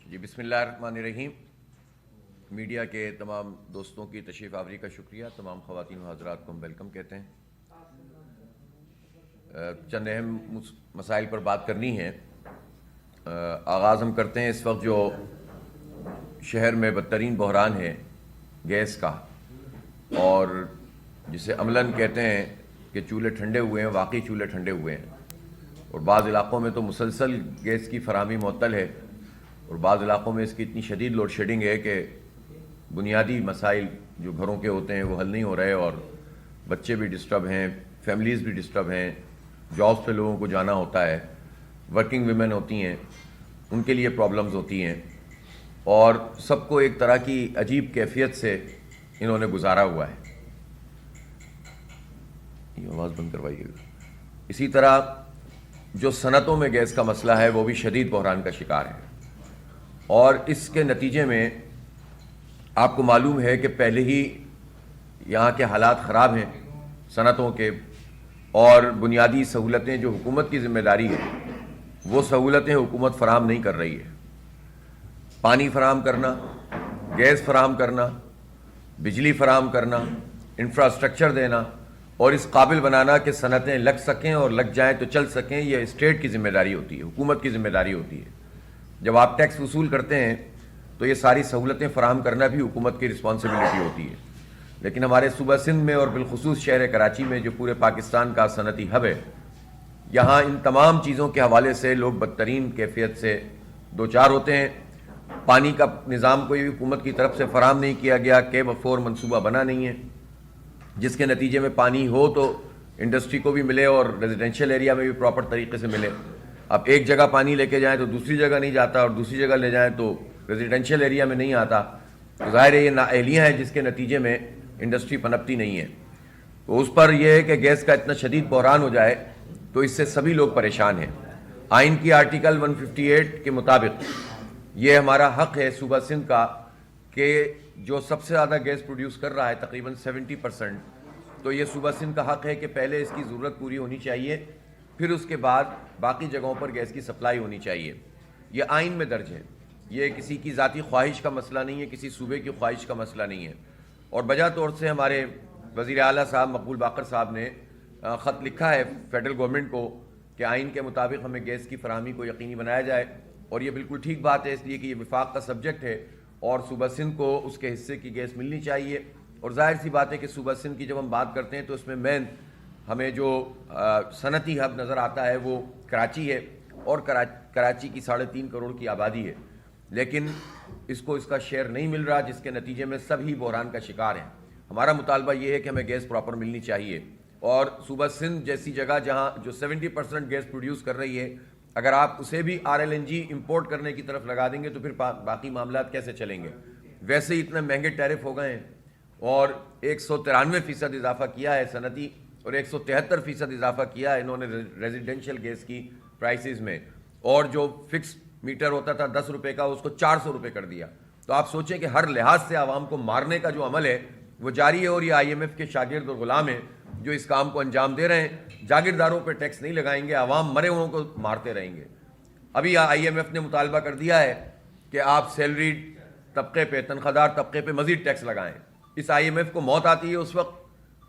جی بسم اللہ الرحمن الرحیم. میڈیا کے تمام دوستوں کی تشریف آوری کا شکریہ. تمام خواتین و حضرات کو ہم ویلکم کہتے ہیں. چند اہم مسائل پر بات کرنی ہے. آغاز ہم کرتے ہیں اس وقت جو شہر میں بدترین بحران ہے گیس کا، اور جسے عملاً کہتے ہیں کہ چولہے ٹھنڈے ہوئے ہیں. واقعی چولہے ٹھنڈے ہوئے ہیں، اور بعض علاقوں میں تو مسلسل گیس کی فراہمی معطل ہے، اور بعض علاقوں میں اس کی اتنی شدید لوڈ شیڈنگ ہے کہ بنیادی مسائل جو گھروں کے ہوتے ہیں وہ حل نہیں ہو رہے، اور بچے بھی ڈسٹرب ہیں، فیملیز بھی ڈسٹرب ہیں، جابس پہ لوگوں کو جانا ہوتا ہے، ورکنگ ویمن ہوتی ہیں، ان کے لیے پرابلمز ہوتی ہیں، اور سب کو ایک طرح کی عجیب کیفیت سے انہوں نے گزارا ہوا ہے. یہ آواز بند کروائیے گا. اسی طرح جو صنعتوں میں گیس کا مسئلہ ہے وہ بھی شدید بحران کا شکار ہے، اور اس کے نتیجے میں آپ کو معلوم ہے کہ پہلے ہی یہاں کے حالات خراب ہیں صنعتوں کے، اور بنیادی سہولتیں جو حکومت کی ذمہ داری ہے وہ سہولتیں حکومت فراہم نہیں کر رہی ہے. پانی فراہم کرنا، گیس فراہم کرنا، بجلی فراہم کرنا، انفراسٹرکچر دینا، اور اس قابل بنانا کہ صنعتیں لگ سکیں، اور لگ جائیں تو چل سکیں، یہ اسٹیٹ کی ذمہ داری ہوتی ہے، حکومت کی ذمہ داری ہوتی ہے. جب آپ ٹیکس وصول کرتے ہیں تو یہ ساری سہولتیں فراہم کرنا بھی حکومت کی رسپانسبلٹی ہوتی ہے. لیکن ہمارے صوبہ سندھ میں اور بالخصوص شہر کراچی میں جو پورے پاکستان کا صنعتی ہب ہے، یہاں ان تمام چیزوں کے حوالے سے لوگ بدترین کیفیت سے دوچار ہوتے ہیں. پانی کا نظام کوئی حکومت کی طرف سے فراہم نہیں کیا گیا، کیب افور منصوبہ بنا نہیں ہے، جس کے نتیجے میں پانی ہو تو انڈسٹری کو بھی ملے اور ریزیڈینشیل ایریا میں بھی پراپر طریقے سے ملے. اب ایک جگہ پانی لے کے جائیں تو دوسری جگہ نہیں جاتا، اور دوسری جگہ لے جائیں تو ریزیڈینشیل ایریا میں نہیں آتا. تو ظاہر ہے یہ نااہلیاں ہیں جس کے نتیجے میں انڈسٹری پنپتی نہیں ہے. تو اس پر یہ ہے کہ گیس کا اتنا شدید بحران ہو جائے تو اس سے سبھی لوگ پریشان ہیں. آئین کی آرٹیکل 158 کے مطابق یہ ہمارا حق ہے صوبہ سندھ کا کہ جو سب سے زیادہ گیس پروڈیوس کر رہا ہے تقریباً 70%، تو یہ صوبہ سندھ کا حق ہے کہ پہلے اس کی ضرورت پوری ہونی چاہیے، پھر اس کے بعد باقی جگہوں پر گیس کی سپلائی ہونی چاہیے. یہ آئین میں درج ہے، یہ کسی کی ذاتی خواہش کا مسئلہ نہیں ہے، کسی صوبے کی خواہش کا مسئلہ نہیں ہے. اور بجا طور سے ہمارے وزیر اعلیٰ صاحب مقبول باقر صاحب نے خط لکھا ہے فیڈرل گورنمنٹ کو کہ آئین کے مطابق ہمیں گیس کی فراہمی کو یقینی بنایا جائے. اور یہ بالکل ٹھیک بات ہے، اس لیے کہ یہ وفاق کا سبجیکٹ ہے اور صوبہ سندھ کو اس کے حصے کی گیس ملنی چاہیے. اور ظاہر سی بات ہے کہ صوبہ سندھ کی جب ہم بات کرتے ہیں تو اس میں مین ہمیں جو صنعتی ہب نظر آتا ہے وہ کراچی ہے، اور کراچی کی 3.5 کروڑ کی آبادی ہے، لیکن اس کو اس کا شیئر نہیں مل رہا، جس کے نتیجے میں سبھی بحران کا شکار ہیں. ہمارا مطالبہ یہ ہے کہ ہمیں گیس پراپر ملنی چاہیے، اور صوبہ سندھ جیسی جگہ جہاں جو 70% گیس پروڈیوس کر رہی ہے، اگر آپ اسے بھی RLNG امپورٹ کرنے کی طرف لگا دیں گے تو پھر باقی معاملات کیسے چلیں گے؟ ویسے ہی اتنے مہنگے ٹیرف ہو گئے ہیں، اور 193% اضافہ کیا ہے صنعتی، اور 173% اضافہ کیا ہے انہوں نے ریزیڈینشیل گیس کی پرائسز میں. اور جو فکس میٹر ہوتا تھا 10 روپے کا، اس کو 400 روپے کر دیا. تو آپ سوچیں کہ ہر لحاظ سے عوام کو مارنے کا جو عمل ہے وہ جاری ہے، اور یہ IMF کے شاگرد اور غلام ہیں جو اس کام کو انجام دے رہے ہیں. جاگیرداروں پہ ٹیکس نہیں لگائیں گے، عوام مرے ہوں کو مارتے رہیں گے. ابھی IMF نے مطالبہ کر دیا ہے کہ آپ سیلریڈ طبقے پہ، تنخواہ دار طبقے پہ مزید ٹیکس لگائیں. اس IMF کو موت آتی ہے اس وقت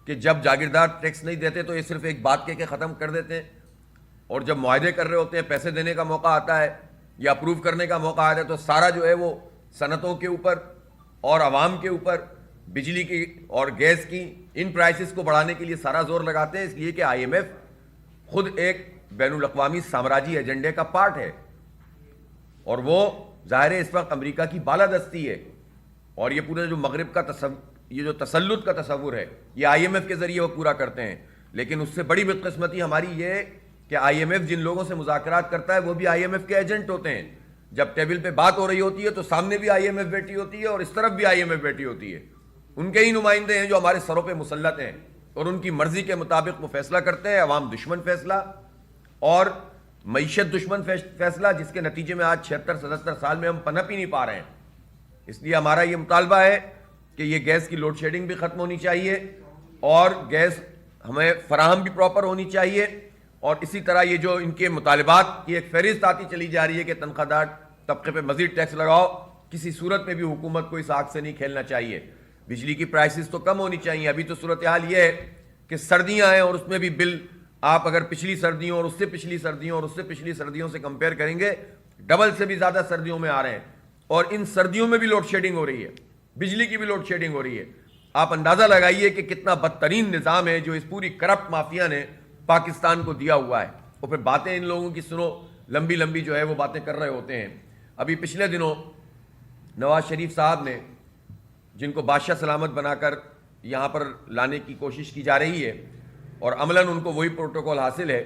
کہ جب جاگیردار ٹیکس نہیں دیتے تو یہ صرف ایک بات کہہ کے ختم کر دیتے ہیں، اور جب معاہدے کر رہے ہوتے ہیں، پیسے دینے کا موقع آتا ہے یا اپروو کرنے کا موقع آتا ہے تو سارا جو ہے وہ صنعتوں کے اوپر اور عوام کے اوپر، بجلی کی اور گیس کی ان پرائسز کو بڑھانے کے لیے سارا زور لگاتے ہیں. اس لیے کہ IMF خود ایک بین الاقوامی سامراجی ایجنڈے کا پارٹ ہے، اور وہ ظاہر ہے اس وقت امریکہ کی بالادستی ہے، اور یہ پورے جو مغرب کا یہ جو تسلط کا تصور ہے یہ IMF کے ذریعے وہ پورا کرتے ہیں. لیکن اس سے بڑی بدقسمتی ہماری یہ ہے کہ IMF جن لوگوں سے مذاکرات کرتا ہے وہ بھی IMF کے ایجنٹ ہوتے ہیں. جب ٹیبل پہ بات ہو رہی ہوتی ہے تو سامنے بھی IMF بیٹھی ہوتی ہے اور اس طرف بھی IMF بیٹھی ہوتی ہے. ان کے ہی نمائندے ہیں جو ہمارے سروں پہ مسلط ہیں، اور ان کی مرضی کے مطابق وہ فیصلہ کرتے ہیں. عوام دشمن فیصلہ اور معیشت دشمن فیصلہ، جس کے نتیجے میں آج 76-77 سال میں ہم پنپ ہی نہیں پا رہے ہیں. اس لیے ہمارا یہ مطالبہ ہے کہ یہ گیس کی لوڈ شیڈنگ بھی ختم ہونی چاہیے، اور گیس ہمیں فراہم بھی پراپر ہونی چاہیے. اور اسی طرح یہ جو ان کے مطالبات کی ایک فہرست آتی چلی جا رہی ہے کہ تنخواہ دار طبقے پہ مزید ٹیکس لگاؤ. کسی صورت میں بھی حکومت کو اس آگ سے نہیں کھیلنا چاہیے. بجلی کی پرائسز تو کم ہونی چاہیے. ابھی تو صورتحال یہ ہے کہ سردیاں ہیں اور اس میں بھی بل آپ اگر پچھلی سردیوں اور اس سے پچھلی سردیوں اور اس سے پچھلی سردیوں سے کمپیئر کریں گے ڈبل سے بھی زیادہ سردیوں میں آ رہے ہیں. اور ان سردیوں میں بھی لوڈ شیڈنگ ہو رہی ہے, بجلی کی بھی لوڈ شیڈنگ ہو رہی ہے. آپ اندازہ لگائیے کہ کتنا بدترین نظام ہے جو اس پوری کرپٹ مافیا نے پاکستان کو دیا ہوا ہے. اور پھر باتیں ان لوگوں کی سنو, لمبی لمبی جو ہے وہ باتیں کر رہے ہوتے ہیں. ابھی پچھلے دنوں نواز شریف صاحب نے, جن کو بادشاہ سلامت بنا کر یہاں پر لانے کی کوشش کی جا رہی ہے اور عملاً ان کو وہی پروٹوکول حاصل ہے,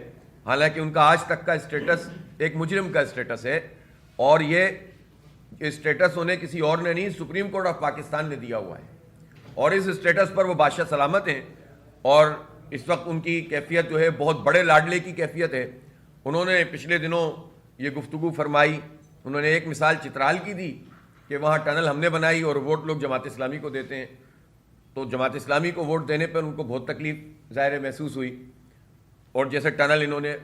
حالانکہ ان کا آج تک کا اسٹیٹس ایک مجرم کا اسٹیٹس ہے, اور یہ اسٹیٹس انہیں کسی اور نے نہیں, سپریم کورٹ آف پاکستان نے دیا ہوا ہے, اور اس اسٹیٹس پر وہ بادشاہ سلامت ہیں. اور اس وقت ان کی کیفیت جو ہے بہت بڑے لاڈلے کی کیفیت ہے. انہوں نے پچھلے دنوں یہ گفتگو فرمائی. انہوں نے ایک مثال چترال کی دی کہ وہاں ٹنل ہم نے بنائی اور ووٹ لوگ جماعت اسلامی کو دیتے ہیں. تو جماعت اسلامی کو ووٹ دینے پر ان کو بہت تکلیف ظاہر محسوس ہوئی. اور جیسے ٹنل انہوں نے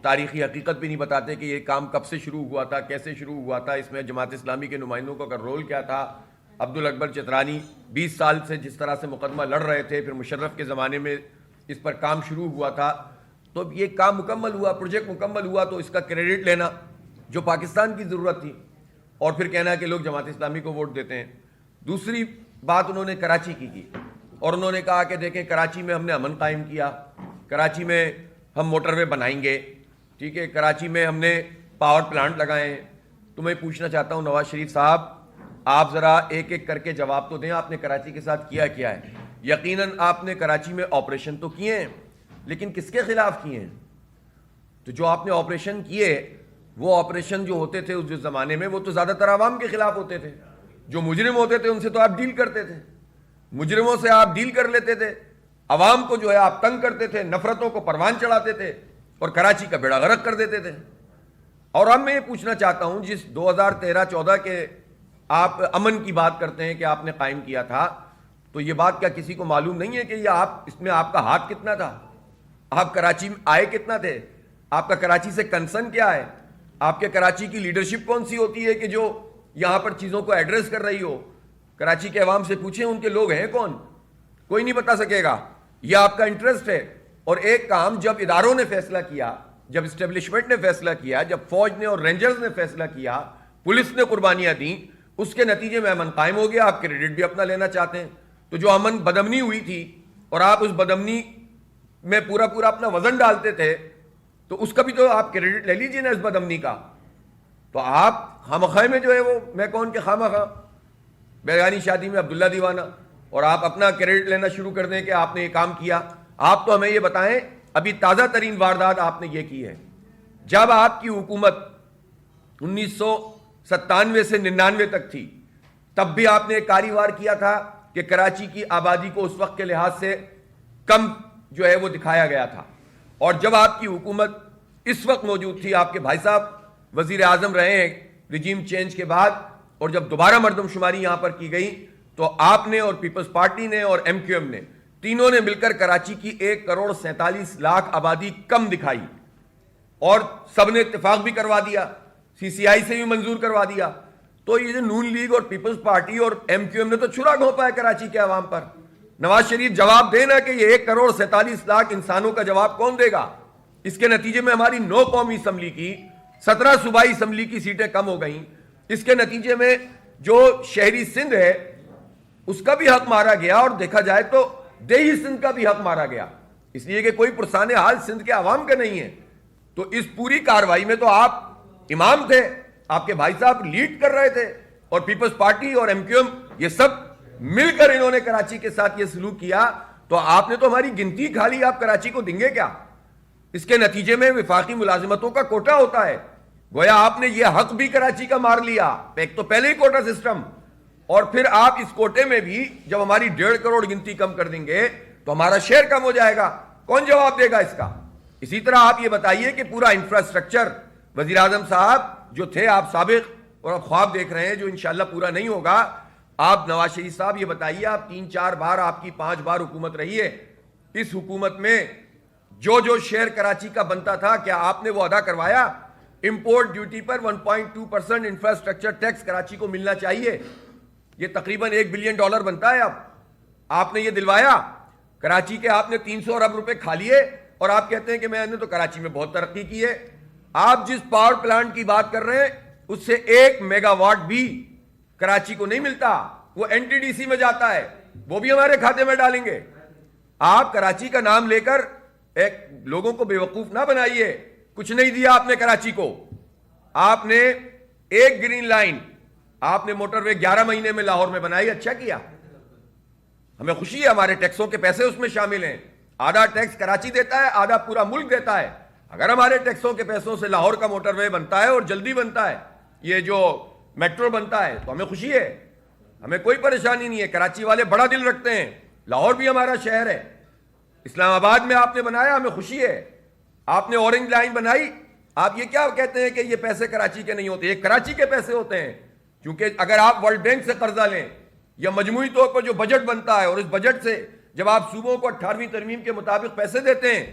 تاریخی حقیقت بھی نہیں بتاتے کہ یہ کام کب سے شروع ہوا تھا, کیسے شروع ہوا تھا, اس میں جماعت اسلامی کے نمائندوں کا رول کیا تھا. عبدالاکبر چترانی 20 سال سے جس طرح سے مقدمہ لڑ رہے تھے, پھر مشرف کے زمانے میں اس پر کام شروع ہوا تھا. تو یہ کام مکمل ہوا, پروجیکٹ مکمل ہوا, تو اس کا کریڈٹ لینا جو پاکستان کی ضرورت تھی, اور پھر کہنا کہ لوگ جماعت اسلامی کو ووٹ دیتے ہیں. دوسری بات انہوں نے کراچی کی اور انہوں نے کہا کہ دیکھیں کراچی میں ہم نے امن قائم کیا, کراچی میں ہم موٹر وے بنائیں گے, ٹھیک ہے, کراچی میں ہم نے پاور پلانٹ لگائے ہیں. تو میں پوچھنا چاہتا ہوں نواز شریف صاحب, آپ ذرا ایک ایک کر کے جواب تو دیں, آپ نے کراچی کے ساتھ کیا کیا ہے؟ یقیناً آپ نے کراچی میں آپریشن تو کیے ہیں, لیکن کس کے خلاف کیے ہیں؟ تو جو آپ نے آپریشن کیے, وہ آپریشن جو ہوتے تھے اس زمانے میں وہ تو زیادہ تر عوام کے خلاف ہوتے تھے. جو مجرم ہوتے تھے ان سے تو آپ ڈیل کرتے تھے, مجرموں سے آپ ڈیل کر لیتے تھے, عوام کو جو ہے آپ تنگ کرتے تھے, نفرتوں کو پروان چڑھاتے تھے اور کراچی کا بیڑا غرق کر دیتے تھے. اور اب میں یہ پوچھنا چاہتا ہوں, جس 2013-14 کے آپ امن کی بات کرتے ہیں کہ آپ نے قائم کیا تھا, تو یہ بات کیا کسی کو معلوم نہیں ہے کہ یہ آپ اس میں آپ کا ہاتھ کتنا تھا؟ آپ کراچی میں آئے کتنا تھے؟ آپ کا کراچی سے کنسرن کیا ہے؟ آپ کے کراچی کی لیڈرشپ کون سی ہوتی ہے کہ جو یہاں پر چیزوں کو ایڈریس کر رہی ہو؟ کراچی کے عوام سے پوچھیں ان کے لوگ ہیں کون, کوئی نہیں بتا سکے گا. یہ آپ کا انٹرسٹ ہے. اور ایک کام جب اداروں نے فیصلہ کیا, جب اسٹیبلشمنٹ نے فیصلہ کیا, جب فوج نے اور رینجرز نے فیصلہ کیا, پولیس نے قربانیاں دیں, اس کے نتیجے میں امن قائم ہو گیا. آپ کریڈٹ بھی اپنا لینا چاہتے ہیں. تو جو امن بدامنی ہوئی تھی اور آپ اس بدامنی میں پورا اپنا وزن ڈالتے تھے, تو اس کا بھی تو آپ کریڈٹ لے لیجیے نا اس بدامنی کا. تو آپ خامخواہ میں جو ہے وہ میں کون کے خامخواہ بیگانی شادی میں عبداللہ دیوانہ, اور آپ اپنا کریڈٹ لینا شروع کر دیں کہ آپ نے یہ کام کیا. آپ تو ہمیں یہ بتائیں, ابھی تازہ ترین واردات آپ نے یہ کی ہے. جب آپ کی حکومت 1997 سے 99 تک تھی, تب بھی آپ نے ایک کاروبار کیا تھا کہ کراچی کی آبادی کو اس وقت کے لحاظ سے کم جو ہے وہ دکھایا گیا تھا. اور جب آپ کی حکومت اس وقت موجود تھی, آپ کے بھائی صاحب وزیر اعظم رہے ہیں رجیم چینج کے بعد, اور جب دوبارہ مردم شماری یہاں پر کی گئی تو آپ نے اور پیپلز پارٹی نے اور ایم کیو ایم نے, تینوں نے مل کر کراچی کی 1,47,00,000 آبادی کم دکھائی, اور سب نے اتفاق بھی کروا دیا, سی سی آئی سے بھی منظور کروا دیا. تو یہ جو نون لیگ اور پیپلز پارٹی اور ایم کیو ایم نے تو چھرا گھونپا ہے کراچی کے عوام پر. نواز شریف جواب دینا کہ یہ 1,47,00,000 انسانوں کا جواب کون دے گا؟ اس کے نتیجے میں ہماری 9 قومی اسمبلی کی 17 صوبائی اسمبلی کی سیٹیں کم ہو گئیں. اس کے نتیجے میں جو شہری سندھ ہے اس کا بھی حق مارا گیا, اور دیکھا جائے تو دیہی سندھ کا بھی حق مارا گیا, اس لیے کہ کوئی پرسان حال سندھ کے عوام کا نہیں ہے. تو اس پوری کاروائی میں تو آپ امام تھے, آپ کے بھائی صاحب لیڈ کر رہے تھے, اور پیپلز پارٹی اور ایم کیو ایم یہ سب مل کر انہوں نے کراچی کے ساتھ یہ سلوک کیا. تو آپ نے تو ہماری گنتی کھا لی, آپ کراچی کو دیں گے کیا؟ اس کے نتیجے میں وفاقی ملازمتوں کا کوٹا ہوتا ہے, گویا آپ نے یہ حق بھی کراچی کا مار لیا. ایک تو پہلے ہی کوٹا سسٹم, اور پھر آپ اس کوٹے میں بھی جب ہماری 1.5 کروڑ گنتی کم کر دیں گے تو ہمارا شیئر کم ہو جائے گا. کون جواب دے گا اس کا؟ اسی طرح آپ یہ بتائیے کہ پورا انفراسٹرکچر وزیر اعظم صاحب جو تھے آپ سابق, اور اب خواب دیکھ رہے ہیں جو انشاءاللہ پورا نہیں ہوگا. آپ نواز شریف صاحب یہ بتائیے, آپ 3-4 بار, آپ کی 5 بار حکومت رہی ہے, اس حکومت میں جو شیئر کراچی کا بنتا تھا کیا آپ نے وہ ادا کروایا؟ امپورٹ ڈیوٹی پر 1.2% انفراسٹرکچر ٹیکس کراچی کو ملنا چاہیے. یہ تقریباً $1 بلین بنتا ہے. اب آپ نے یہ دلوایا, کراچی کے آپ نے 300 ارب روپے کھا لیے, اور آپ کہتے ہیں کہ میں نے تو کراچی میں بہت ترقی کی ہے. آپ جس پاور پلانٹ کی بات کر رہے ہیں اس سے 1 میگا واٹ بھی کراچی کو نہیں ملتا, وہ NTDC میں جاتا ہے, وہ بھی ہمارے کھاتے میں ڈالیں گے. آپ کراچی کا نام لے کر ایک لوگوں کو بیوقوف نہ بنائیے. کچھ نہیں دیا آپ نے کراچی کو. آپ نے ایک گرین لائن, آپ نے موٹر وے 11 مہینے میں لاہور میں بنائی, اچھا کیا, ہمیں خوشی ہے, ہمارے ٹیکسوں کے پیسے اس میں شامل ہیں. آدھا ٹیکس کراچی دیتا ہے, آدھا پورا ملک دیتا ہے. اگر ہمارے ٹیکسوں کے پیسوں سے لاہور کا موٹر وے بنتا ہے اور جلدی بنتا ہے, یہ جو میٹرو بنتا ہے, تو ہمیں خوشی ہے, ہمیں کوئی پریشانی نہیں ہے. کراچی والے بڑا دل رکھتے ہیں, لاہور بھی ہمارا شہر ہے. اسلام آباد میں آپ نے بنایا, ہمیں خوشی ہے. آپ نے اورنج لائن بنائی, آپ یہ کیا کہتے ہیں کہ یہ پیسے کراچی کے نہیں ہوتے؟ یہ کراچی کے پیسے ہوتے ہیں, کیونکہ اگر آپ ورلڈ بینک سے قرضہ لیں یا مجموعی طور پر جو بجٹ بنتا ہے, اور اس بجٹ سے جب آپ صوبوں کو 18ویں ترمیم کے مطابق پیسے دیتے ہیں,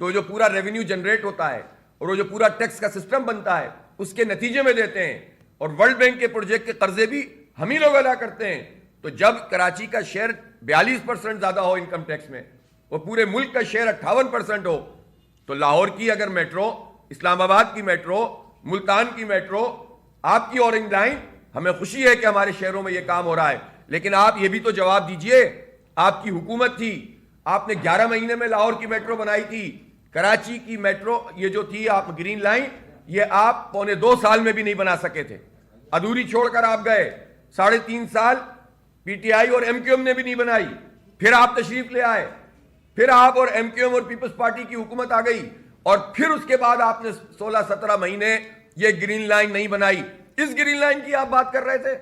تو جو پورا ریونیو جنریٹ ہوتا ہے اور وہ جو پورا ٹیکس کا سسٹم بنتا ہے اس کے نتیجے میں دیتے ہیں. اور ورلڈ بینک کے پروجیکٹ کے قرضے بھی ہم ہی لوگ ادا کرتے ہیں. تو جب کراچی کا شیئر 42% زیادہ ہو انکم ٹیکس میں, اور پورے ملک کا شیئر 58% ہو, تو لاہور کی اگر میٹرو, اسلام آباد کی میٹرو, ملتان کی میٹرو, آپ کی اورنج لائن, ہمیں خوشی ہے کہ ہمارے شہروں میں یہ کام ہو رہا ہے. لیکن آپ یہ بھی تو جواب دیجئے, آپ کی حکومت تھی, آپ نے 11 مہینے میں لاہور کی میٹرو بنائی تھی. کراچی کی میٹرو یہ جو تھی آپ گرین لائن, یہ آپ 1.25 سال میں بھی نہیں بنا سکے تھے, ادھوری چھوڑ کر آپ گئے. 3.5 سال PTI اور MQM نے بھی نہیں بنائی, پھر آپ تشریف لے آئے, پھر آپ اور MQM اور پیپلز پارٹی کی حکومت آ گئی, اور پھر اس کے بعد آپ نے 16-17 مہینے یہ گرین لائن نہیں بنائی. اس گرین لائن کی آپ بات کر رہے تھے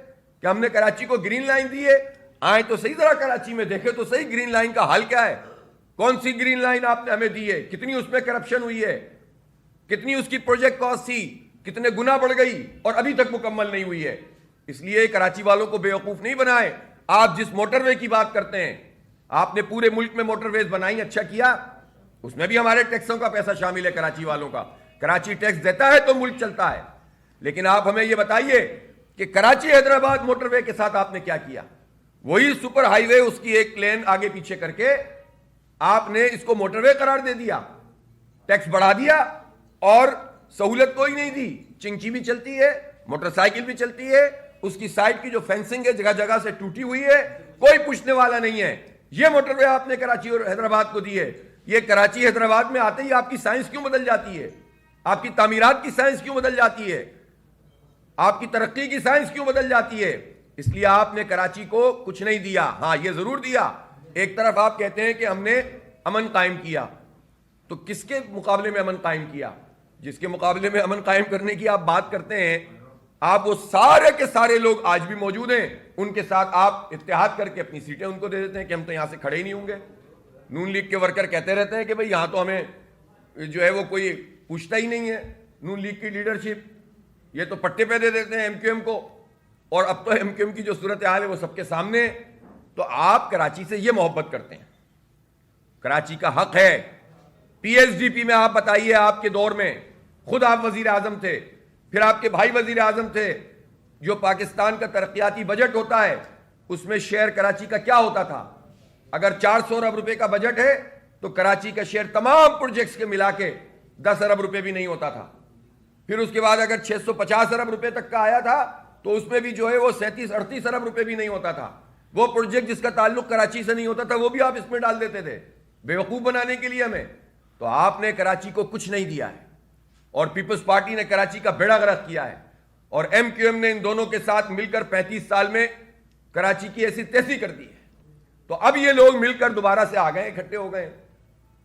کہ ہم نے کراچی کو گرین لائن دی ہے. آئیں تو صحیح, ذرا کراچی میں دیکھیں تو صحیح گرین لائن کا حال کیا ہے. کون سی گرین لائن آپ نے ہمیں دی ہے, کتنی اس میں کرپشن ہوئی ہے, کتنی اس کی پروجیکٹ کاسٹ تھی, کتنے گنا بڑھ گئی, اور ابھی تک مکمل نہیں ہوئی ہے. اس لیے کراچی والوں کو بیوقوف نہیں بنائے. آپ جس موٹر وے کی بات کرتے ہیں, آپ نے پورے ملک میں موٹر ویز بنائی, اچھا کیا, اس میں بھی ہمارے ٹیکسوں کا پیسہ شامل ہے کراچی والوں کا. کراچی ٹیکس دیتا ہے تو ملک چلتا ہے. لیکن آپ ہمیں یہ بتائیے کہ کراچی حیدرآباد موٹر وے کے ساتھ آپ نے کیا کیا. وہی سپر ہائی وے, اس کی ایک لین آگے پیچھے کر کے آپ نے اس کو موٹر وے قرار دے دیا, ٹیکس بڑھا دیا, اور سہولت کوئی نہیں دی. چنگچی بھی چلتی ہے, موٹر سائیکل بھی چلتی ہے, اس کی سائڈ کی جو فینسنگ ہے جگہ جگہ سے ٹوٹی ہوئی ہے, کوئی پوچھنے والا نہیں ہے. یہ موٹر وے آپ نے کراچی اور حیدرآباد کو دی ہے. یہ کراچی حیدرآباد میں آتے ہی آپ کی سائنس کیوں بدل جاتی ہے, آپ کی تعمیرات کی سائنس کیوں بدل جاتی ہے, آپ کی ترقی کی سائنس کیوں بدل جاتی ہے. اس لیے آپ نے کراچی کو کچھ نہیں دیا. ہاں یہ ضرور دیا, ایک طرف آپ کہتے ہیں کہ ہم نے امن قائم کیا, تو کس کے مقابلے میں امن قائم کیا؟ جس کے مقابلے میں امن قائم کرنے کی آپ بات کرتے ہیں, آپ وہ سارے کے سارے لوگ آج بھی موجود ہیں, ان کے ساتھ آپ اتحاد کر کے اپنی سیٹیں ان کو دے دیتے ہیں کہ ہم تو یہاں سے کھڑے ہی نہیں ہوں گے. نون لیگ کے ورکر کہتے رہتے ہیں کہ بھئی یہاں تو ہمیں جو ہے وہ کوئی پوچھتا ہی نہیں ہے, نون لیگ کی لیڈرشپ, یہ تو پٹے پہ دے دیتے ہیں MQM کو, اور اب تو MQM کی جو صورتحال ہے وہ سب کے سامنے. تو آپ کراچی سے یہ محبت کرتے ہیں, کراچی کا حق ہے. PSDP میں آپ بتائیے, آپ کے دور میں خود آپ وزیر اعظم تھے, پھر آپ کے بھائی وزیر اعظم تھے, جو پاکستان کا ترقیاتی بجٹ ہوتا ہے اس میں شیئر کراچی کا کیا ہوتا تھا؟ اگر 400 ارب روپے کا بجٹ ہے تو کراچی کا شیئر تمام پروجیکٹس کے ملا کے 10 ارب روپے بھی نہیں ہوتا تھا. پھر اس کے بعد اگر 650 ارب روپے تک کا آیا تھا تو اس میں بھی جو ہے وہ 37-38 ارب روپے بھی نہیں ہوتا تھا. وہ پروجیکٹ جس کا تعلق کراچی سے نہیں ہوتا تھا وہ بھی آپ اس میں ڈال دیتے تھے بیوقوف بنانے کے لیے ہمیں. تو آپ نے کراچی کو کچھ نہیں دیا ہے, اور پیپلز پارٹی نے کراچی کا بیڑا غرق کیا ہے, اور MQM نے ان دونوں کے ساتھ مل کر 35 سال میں کراچی کی ایسی تیسی کر دی ہے. تو اب یہ لوگ مل کر دوبارہ سے آ گئے, اکٹھے ہو گئے,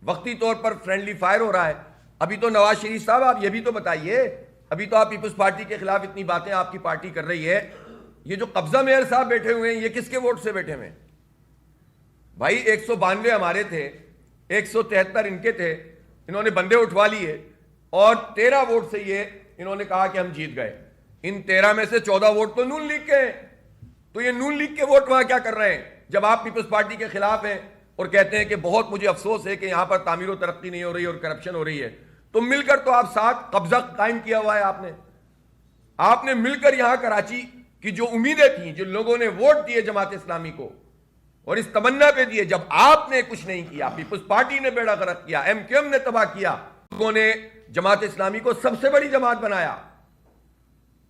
وقتی طور پر فرینڈلی فائر ہو رہا ہے. ابھی تو نواز شریف صاحب آپ یہ بھی تو بتائیے, ابھی تو آپ پیپلز پارٹی کے خلاف اتنی باتیں آپ کی پارٹی کر رہی ہے, یہ جو قبضہ میئر صاحب بیٹھے ہوئے ہیں یہ کس کے ووٹ سے بیٹھے ہوئے ہیں؟ بھائی 192 ہمارے تھے, 173 ان کے تھے, انہوں نے بندے اٹھوا لیے, اور 13 ووٹ سے یہ انہوں نے کہا کہ ہم جیت گئے. ان 13 میں سے 14 ووٹ تو نون لیگ کے ہیں. تو یہ نون لیگ کے ووٹ وہاں کیا کر رہے ہیں جب آپ پیپلز پارٹی کے خلاف ہیں اور کہتے ہیں کہ بہت مجھے افسوس ہے کہ یہاں پر تعمیر و ترقی نہیں ہو رہی اور کرپشن ہو رہی ہے؟ تو مل کر تو آپ ساتھ قبضہ قائم کیا ہوا ہے آپ نے مل کر یہاں کراچی کی جو امیدیں تھیں، جو لوگوں نے ووٹ دیے جماعت اسلامی کو اور اس تمنا پہ دیے، جب آپ نے کچھ نہیں کیا، پیپلز پارٹی نے بیڑا غرق کیا، ایم کیو ایم نے تباہ کیا، لوگوں نے جماعت اسلامی کو سب سے بڑی جماعت بنایا،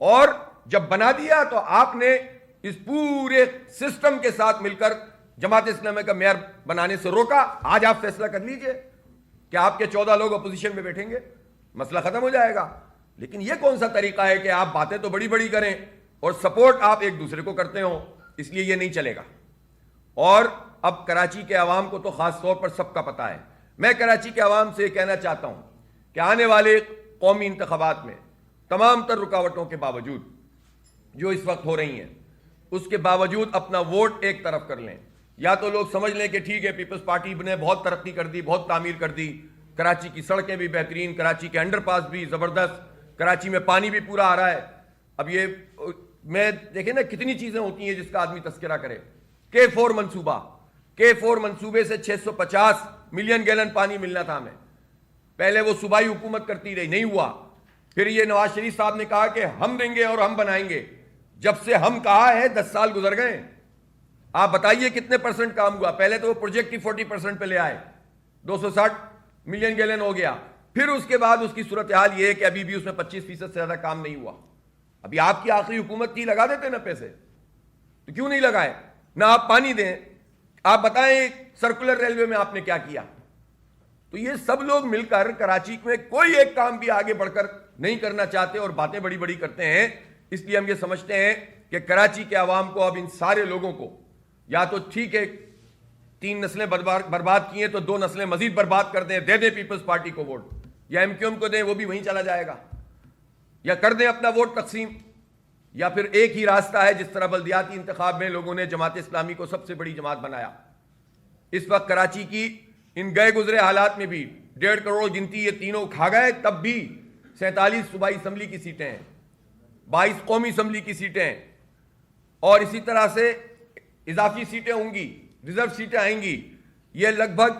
اور جب بنا دیا تو آپ نے اس پورے سسٹم کے ساتھ مل کر جماعت اسلامی کا میئر بنانے سے روکا۔ آج آپ فیصلہ کر لیجئے کہ آپ کے 14 لوگ اپوزیشن میں بیٹھیں گے، مسئلہ ختم ہو جائے گا۔ لیکن یہ کون سا طریقہ ہے کہ آپ باتیں تو بڑی بڑی کریں اور سپورٹ آپ ایک دوسرے کو کرتے ہوں؟ اس لیے یہ نہیں چلے گا۔ اور اب کراچی کے عوام کو تو خاص طور پر سب کا پتہ ہے۔ میں کراچی کے عوام سے یہ کہنا چاہتا ہوں کہ آنے والے قومی انتخابات میں تمام تر رکاوٹوں کے باوجود جو اس وقت ہو رہی ہیں، اس کے باوجود اپنا ووٹ ایک طرف کر لیں۔ یا تو لوگ سمجھ لیں کہ ٹھیک ہے، پیپلز پارٹی نے بہت ترقی کر دی، بہت تعمیر کر دی، کراچی کی سڑکیں بھی بہترین، کراچی کے انڈر پاس بھی زبردست، کراچی میں پانی بھی پورا آ رہا ہے۔ اب یہ میں دیکھیں نا کتنی چیزیں ہوتی ہیں جس کا آدمی تذکرہ کرے۔ K4 منصوبہ، K4 منصوبے سے 650 ملین گیلن پانی ملنا تھا ہمیں۔ پہلے وہ صوبائی حکومت کرتی رہی، نہیں ہوا۔ پھر یہ نواز شریف صاحب نے کہا کہ ہم دیں گے اور ہم بنائیں گے۔ جب سے ہم کہا ہے 10 سال گزر گئے، آپ بتائیے کتنے پرسنٹ کام ہوا؟ پہلے تو وہ پروجیکٹ کی 40% پہ لے آئے، 260 ملین گیلن ہو گیا۔ پھر اس کے بعد اس کی صورتحال یہ ہے کہ ابھی بھی اس میں 25% سے زیادہ کام نہیں ہوا۔ ابھی آپ کی آخری حکومت تھی، لگا دیتے نا پیسے، تو کیوں نہیں لگائے؟ نہ آپ پانی دیں، آپ بتائیں سرکولر ریلوے میں آپ نے کیا کیا؟ تو یہ سب لوگ مل کر کراچی میں کوئی ایک کام بھی آگے بڑھ کر نہیں کرنا چاہتے اور باتیں بڑی بڑی کرتے ہیں۔ اس لیے ہم یہ سمجھتے ہیں کہ کراچی کے عوام کو اب ان سارے لوگوں کو یا تو ٹھیک ہے 3 نسلیں برباد کی ہیں تو 2 نسلیں مزید برباد کر دیں، دے دیں پیپلز پارٹی کو ووٹ، یا ایم کیو ایم کو دیں، وہ بھی وہیں چلا جائے گا، یا کر دیں اپنا ووٹ تقسیم، یا پھر ایک ہی راستہ ہے جس طرح بلدیاتی انتخاب میں لوگوں نے جماعت اسلامی کو سب سے بڑی جماعت بنایا۔ اس وقت کراچی کی ان گئے گزرے حالات میں بھی 1.5 کروڑ گنتی یہ تینوں کھا گئے، تب بھی 47 صوبائی اسمبلی کی سیٹیں ہیں، 22 قومی اسمبلی کی سیٹیں ہیں، اور اسی طرح سے اضافی سیٹیں ہوں گی، ریزرو سیٹیں آئیں گی۔ یہ لگ بھگ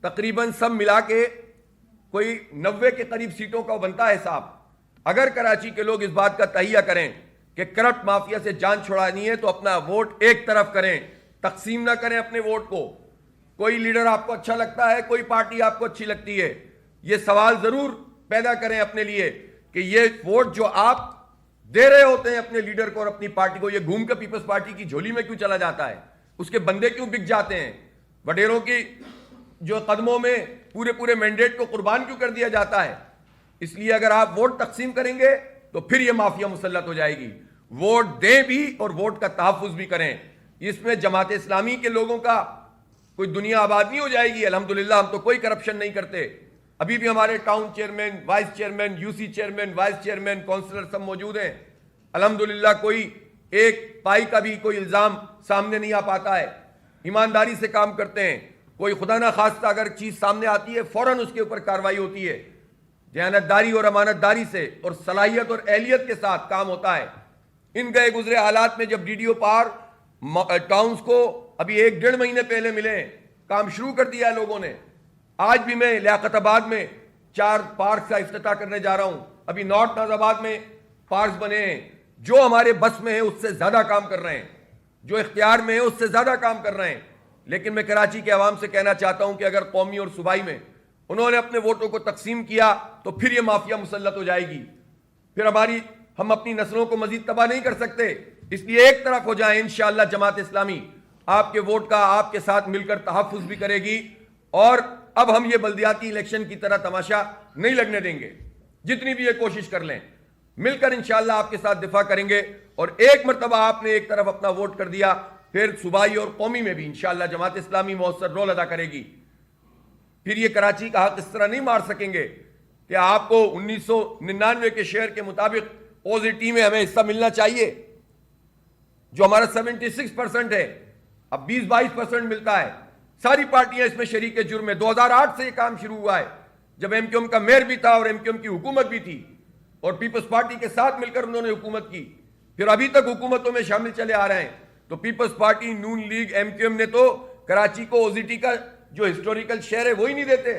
تقریباً سب ملا کے کوئی 90 کے قریب سیٹوں کا بنتا ہے حساب۔ اگر کراچی کے لوگ اس بات کا تہیہ کریں کہ کرپٹ مافیا سے جان چھڑانی ہے تو اپنا ووٹ ایک طرف کریں، تقسیم نہ کریں اپنے ووٹ کو۔ کوئی لیڈر آپ کو اچھا لگتا ہے، کوئی پارٹی آپ کو اچھی لگتی ہے، یہ سوال ضرور پیدا کریں اپنے لیے کہ یہ ووٹ جو آپ دے رہے ہوتے ہیں اپنے لیڈر کو اور اپنی پارٹی کو، یہ گھوم کر پیپلز پارٹی کی جھولی میں کیوں چلا جاتا ہے؟ اس کے بندے کیوں بک جاتے ہیں؟ وڈیروں کی جو قدموں میں پورے مینڈیٹ کو قربان کیوں کر دیا جاتا ہے؟ اس لیے اگر آپ ووٹ تقسیم کریں گے تو پھر یہ مافیا مسلط ہو جائے گی۔ ووٹ دیں بھی اور ووٹ کا تحفظ بھی کریں۔ اس میں جماعت اسلامی کے لوگوں کا کوئی دنیا آباد نہیں ہو جائے گی۔ الحمدللہ ہم تو کوئی کرپشن نہیں کرتے، ابھی بھی ہمارے town chairman, vice chairman, U C chairman, vice chairman, councillor سب موجود ہیں۔ الحمدللہ کوئی ایک پائی کا بھی کوئی الزام سامنے نہیں آ پاتا ہے، ایمانداری سے کام کرتے ہیں۔ کوئی خدا نہ خواستہ اگر چیز سامنے آتی ہے فوراً اس کے اوپر کارروائی ہوتی ہے، دیانتداری اور امانت داری سے اور صلاحیت اور اہلیت کے ساتھ کام ہوتا ہے۔ ان گئے گزرے حالات میں جب ڈی ڈی او پار ٹاؤنز کو ابھی 1-1.5 مہینے پہلے ملے، کام شروع کر دیا ہے لوگوں نے۔ آج بھی میں لیاقت آباد میں 4 پارک کا افتتاح کرنے جا رہا ہوں، ابھی نارتھ ناز آباد میں پارکس بنے ہیں۔ جو ہمارے بس میں ہے اس سے زیادہ کام کر رہے ہیں، جو اختیار میں ہے اس سے زیادہ کام کر رہے ہیں۔ لیکن میں کراچی کے عوام سے کہنا چاہتا ہوں کہ اگر قومی اور صوبائی میں انہوں نے اپنے ووٹوں کو تقسیم کیا تو پھر یہ مافیا مسلط ہو جائے گی، پھر ہم اپنی نسلوں کو مزید تباہ نہیں کر سکتے۔ اس لیے ایک طرف ہو جائیں، انشاءاللہ جماعت اسلامی آپ کے ووٹ کا آپ کے ساتھ مل کر تحفظ بھی کرے گی، اور اب ہم یہ بلدیاتی الیکشن کی طرح تماشا نہیں لگنے دیں گے۔ جتنی بھی یہ کوشش کر لیں، مل کر انشاءاللہ آپ کے ساتھ دفاع کریں گے، اور ایک مرتبہ آپ نے ایک طرف اپنا ووٹ کر دیا، پھر صوبائی اور قومی میں بھی انشاءاللہ جماعت اسلامی مؤثر رول ادا کرے گی۔ پھر یہ کراچی کا حق اس طرح نہیں مار سکیں گے کہ آپ کو 1999 کے شیئر کے مطابق OZT میں ہمیں حصہ ملنا چاہیے، جو ہمارا 76% ہے، اب 20-22% ملتا ہے۔ ساری پارٹیاں اس میں شریک جرم ہے۔ 2008 سے یہ کام شروع ہوا ہے، جب ایم کیو ایم کا میئر بھی تھا اور ایم کیو ایم کی حکومت بھی تھی، اور پیپلز پارٹی کے ساتھ مل کر انہوں نے حکومت کی، پھر ابھی تک حکومتوں میں شامل چلے آ رہے ہیں۔ تو پیپلز پارٹی، نون لیگ، ایم کیو ایم نے تو کراچی کو OZT کا جو ہسٹوریکل شہر ہے وہی نہیں دیتے،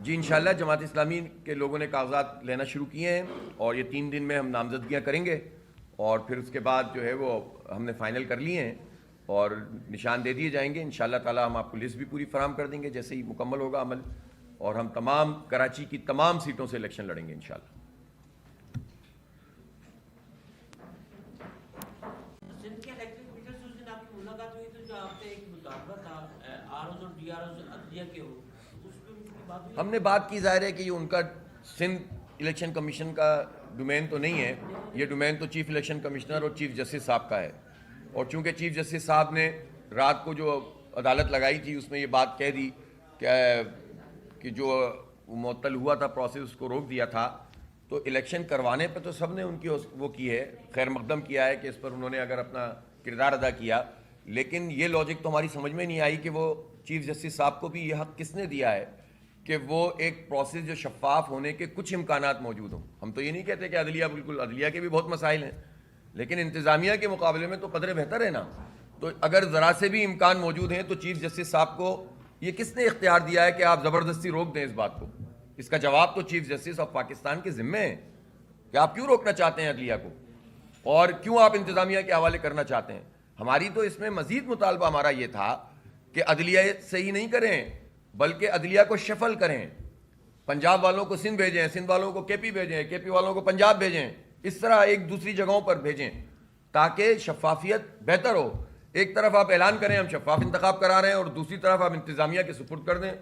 جی انشاءاللہ جماعت اسلامی کے لوگوں نے کاغذات لینا شروع کیے ہیں اور یہ 3 دن میں ہم نامزدگیاں کریں گے اور پھر اس کے بعد جو ہے وہ ہم نے فائنل کر لیے ہیں اور نشان دے دیے جائیں گے. انشاءاللہ تعالی ہم آپ کو لسٹ بھی پوری فراہم کر دیں گے جیسے ہی مکمل ہوگا عمل, اور ہم تمام کراچی کی تمام سیٹوں سے الیکشن لڑیں گے انشاءاللہ. سندھ کے الیکٹرک میٹر سے اس دن آپ کی ملاقات ہوئی تو جو آپ کا ایک مطالبہ تھا آر اوز اور ڈی آر اوز عدلیہ کے ہو, اس پہ ان کی بات ہوئی. ہم نے بات کی, ظاہر ہے کہ یہ ان کا سندھ الیکشن کمیشن کا ڈومین تو نہیں ہے, یہ ڈومین تو چیف الیکشن کمشنر اور چیف جسٹس صاحب کا ہے. اور چونکہ چیف جسٹس صاحب نے رات کو جو عدالت لگائی تھی اس میں یہ بات کہہ دی کہ جو معطل ہوا تھا پروسیس اس کو روک دیا تھا, تو الیکشن کروانے پہ تو سب نے ان کی وہ کی ہے, خیر مقدم کیا ہے کہ اس پر انہوں نے اگر اپنا کردار ادا کیا, لیکن یہ لاجک تو ہماری سمجھ میں نہیں آئی کہ وہ چیف جسٹس صاحب کو بھی یہ حق کس نے دیا ہے کہ وہ ایک پروسیس جو شفاف ہونے کے کچھ امکانات موجود ہوں. ہم تو یہ نہیں کہتے کہ عدلیہ بالکل, عدلیہ کے بھی بہت مسائل ہیں, لیکن انتظامیہ کے مقابلے میں تو قدرے بہتر ہے نا. تو اگر ذرا سے بھی امکان موجود ہیں تو چیف جسٹس صاحب کو یہ کس نے اختیار دیا ہے کہ آپ زبردستی روک دیں اس بات کو؟ اس کا جواب تو چیف جسٹس آف پاکستان کے ذمے ہے کہ آپ کیوں روکنا چاہتے ہیں عدلیہ کو اور کیوں آپ انتظامیہ کے حوالے کرنا چاہتے ہیں. ہماری تو اس میں مزید مطالبہ ہمارا یہ تھا کہ عدلیہ صحیح نہیں کریں بلکہ عدلیہ کو شفل کریں, پنجاب والوں کو سندھ بھیجیں, سندھ والوں کو کے پی بھیجیں, کے پی والوں کو پنجاب بھیجیں, اس طرح ایک دوسری جگہوں پر بھیجیں تاکہ شفافیت بہتر ہو. ایک طرف آپ اعلان کریں ہم شفاف انتخاب کرا رہے ہیں اور دوسری طرف آپ انتظامیہ کے سپرد کر دیں,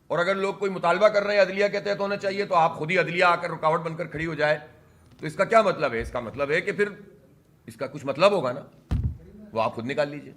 اور اگر لوگ کوئی مطالبہ کر رہے ہیں عدلیہ کے تحت ہونا چاہیے تو آپ خود ہی عدلیہ آ کر رکاوٹ بن کر کھڑی ہو جائے, تو اس کا کیا مطلب ہے؟ اس کا مطلب ہے کہ پھر اس کا کچھ مطلب ہوگا نا, وہ آپ خود نکال لیجئے.